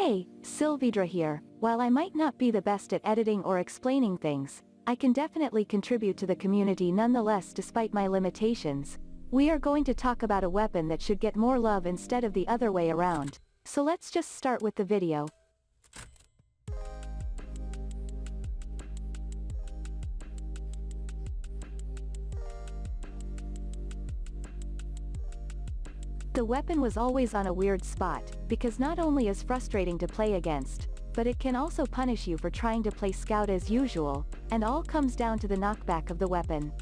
Hey, Sylvidra here. While I might not be the best at editing or explaining things, I can definitely contribute to the community nonetheless despite my limitations. We are going to talk about a weapon that should get more love instead of the other way around. So let's just start with the video. The weapon was always on a weird spot, because not only is frustrating to play against, but it can also punish you for trying to play scout as usual, and all comes down to the knockback of the weapon.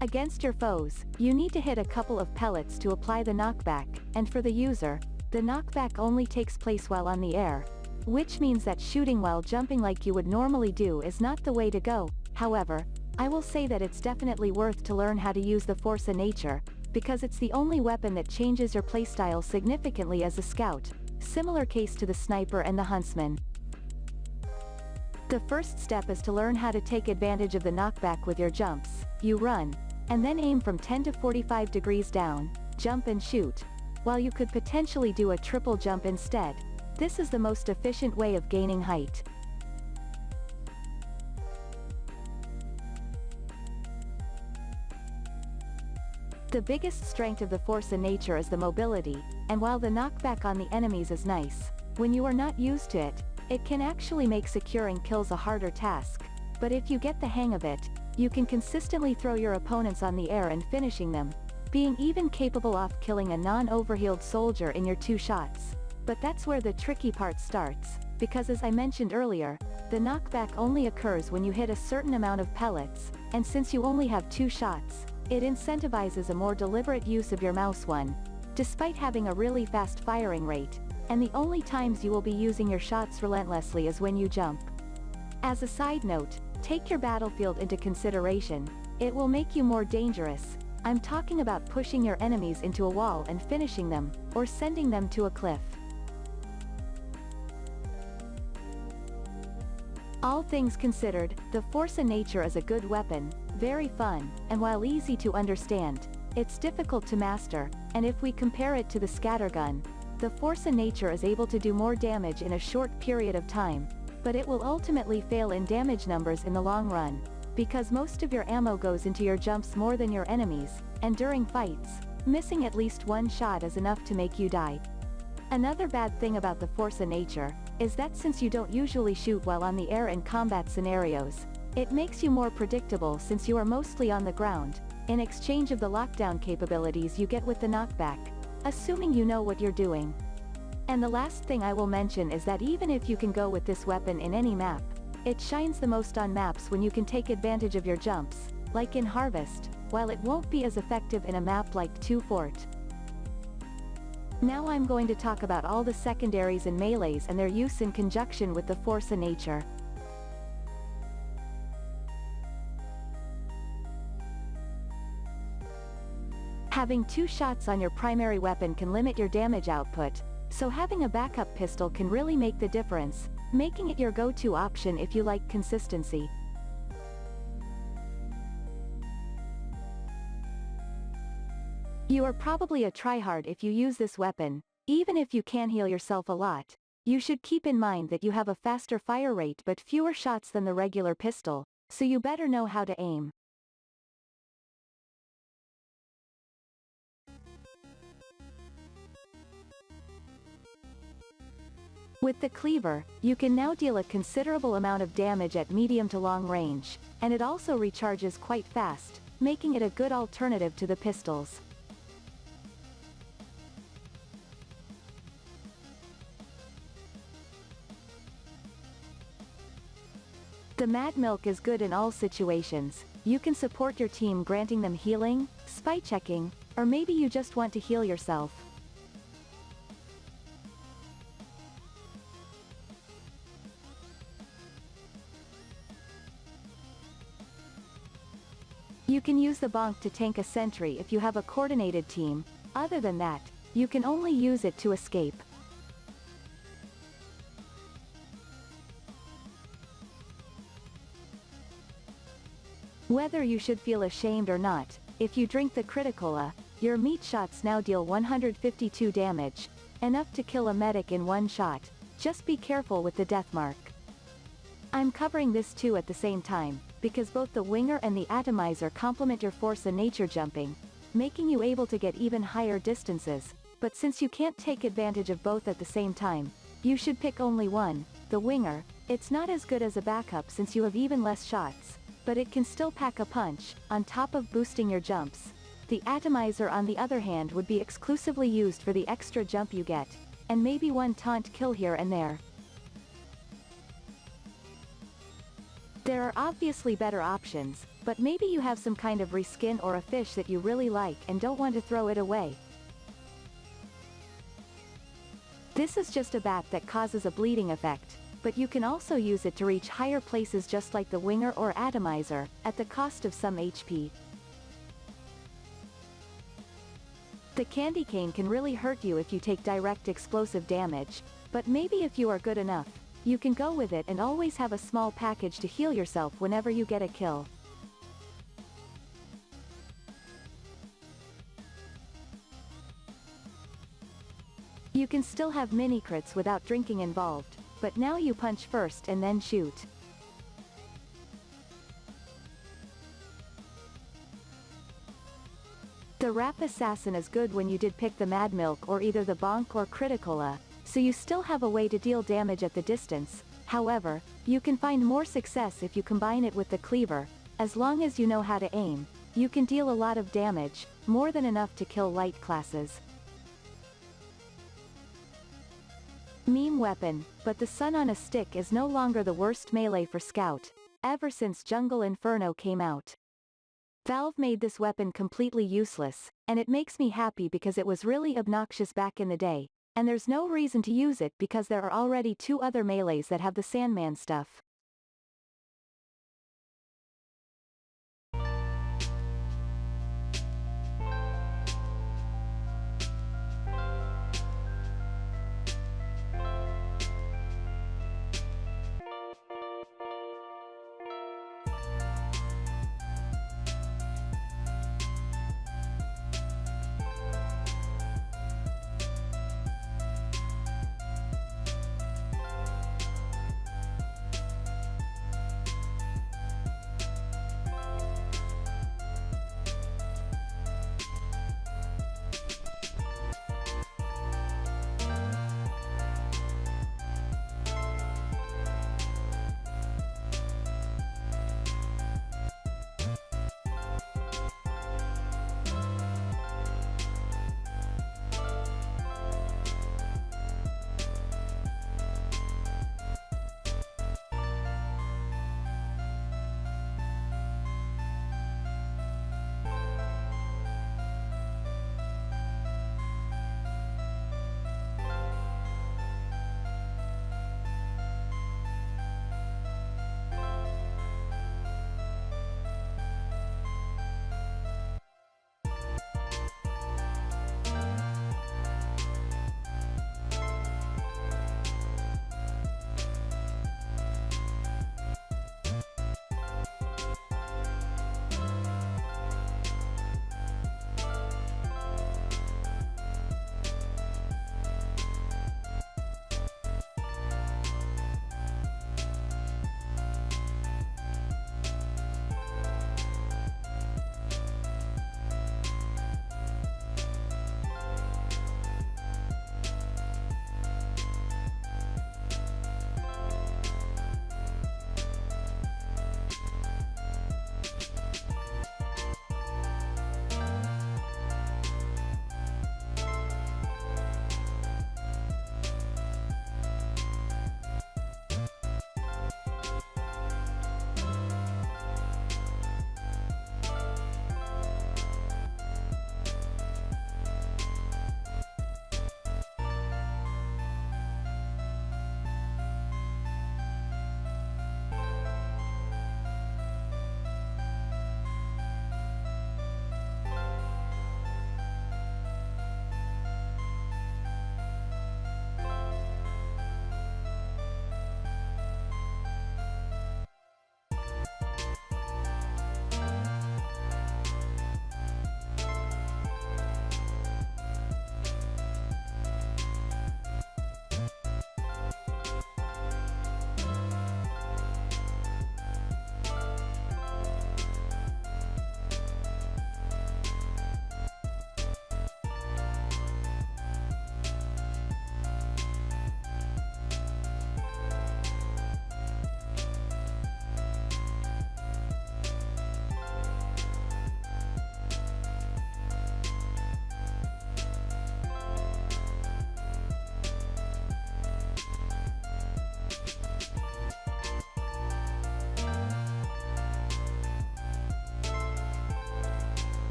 Against your foes, you need to hit a couple of pellets to apply the knockback, and for the user, the knockback only takes place while on the air, which means that shooting while jumping like you would normally do is not the way to go. However, I will say that it's definitely worth to learn how to use the force of nature, because it's the only weapon that changes your playstyle significantly as a scout, similar case to the sniper and the huntsman. The first step is to learn how to take advantage of the knockback with your jumps. You run, and then aim from 10 to 45 degrees down, jump and shoot. While you could potentially do a triple jump instead, this is the most efficient way of gaining height. The biggest strength of the force of nature is the mobility, and while the knockback on the enemies is nice, when you are not used to it, it can actually make securing kills a harder task. But if you get the hang of it, you can consistently throw your opponents on the air and finishing them, being even capable of killing a non-overhealed soldier in your 2 shots. But that's where the tricky part starts, because as I mentioned earlier, the knockback only occurs when you hit a certain amount of pellets, and since you only have 2 shots, it incentivizes a more deliberate use of your mouse one, despite having a really fast firing rate, and the only times you will be using your shots relentlessly is when you jump. As a side note, take your battlefield into consideration, it will make you more dangerous. I'm talking about pushing your enemies into a wall and finishing them, or sending them to a cliff. All things considered, the force of nature is a good weapon, very fun, and while easy to understand, it's difficult to master, and if we compare it to the scattergun, the force of nature is able to do more damage in a short period of time, but it will ultimately fail in damage numbers in the long run, because most of your ammo goes into your jumps more than your enemies, and during fights, missing at least 1 shot is enough to make you die. Another bad thing about the force of nature, is that since you don't usually shoot while on the air in combat scenarios, it makes you more predictable since you are mostly on the ground, in exchange of the lockdown capabilities you get with the knockback, assuming you know what you're doing. And the last thing I will mention is that even if you can go with this weapon in any map, it shines the most on maps when you can take advantage of your jumps, like in Harvest, while it won't be as effective in a map like 2 Fort. Now I'm going to talk about all the secondaries and melees and their use in conjunction with the force of nature. Having 2 shots on your primary weapon can limit your damage output, so having a backup pistol can really make the difference, making it your go-to option if you like consistency. You are probably a tryhard if you use this weapon. Even if you can heal yourself a lot, you should keep in mind that you have a faster fire rate but fewer shots than the regular pistol, so you better know how to aim. With the cleaver, you can now deal a considerable amount of damage at medium to long range, and it also recharges quite fast, making it a good alternative to the pistols. The Mad Milk is good in all situations. You can support your team granting them healing, spy checking, or maybe you just want to heal yourself. You can use the bonk to tank a sentry if you have a coordinated team. Other than that, you can only use it to escape. Whether you should feel ashamed or not, if you drink the critical, your meat shots now deal 152 damage, enough to kill a medic in 1 shot. Just be careful with the death mark. I'm covering this too at the same time, because both the winger and the atomizer complement your force and nature jumping, making you able to get even higher distances, but since you can't take advantage of both at the same time, you should pick only one, the winger. It's not as good as a backup since you have even less shots, but it can still pack a punch, on top of boosting your jumps. The atomizer on the other hand would be exclusively used for the extra jump you get, and maybe one taunt kill here and there. There are obviously better options, but maybe you have some kind of reskin or a fish that you really like and don't want to throw it away. This is just a bat that causes a bleeding effect, but you can also use it to reach higher places just like the winger or atomizer, at the cost of some HP. The candy cane can really hurt you if you take direct explosive damage, but maybe if you are good enough, you can go with it and always have a small package to heal yourself whenever you get a kill. You can still have mini crits without drinking involved, but now you punch first and then shoot. The Rap Assassin is good when you did pick the Mad Milk or either the Bonk or Criticola, so you still have a way to deal damage at the distance. However, you can find more success if you combine it with the Cleaver. As long as you know how to aim, you can deal a lot of damage, more than enough to kill light classes. Meme weapon, but the Sun on a Stick is no longer the worst melee for Scout, ever since Jungle Inferno came out. Valve made this weapon completely useless, and it makes me happy because it was really obnoxious back in the day, and there's no reason to use it because there are already two other melees that have the Sandman stuff.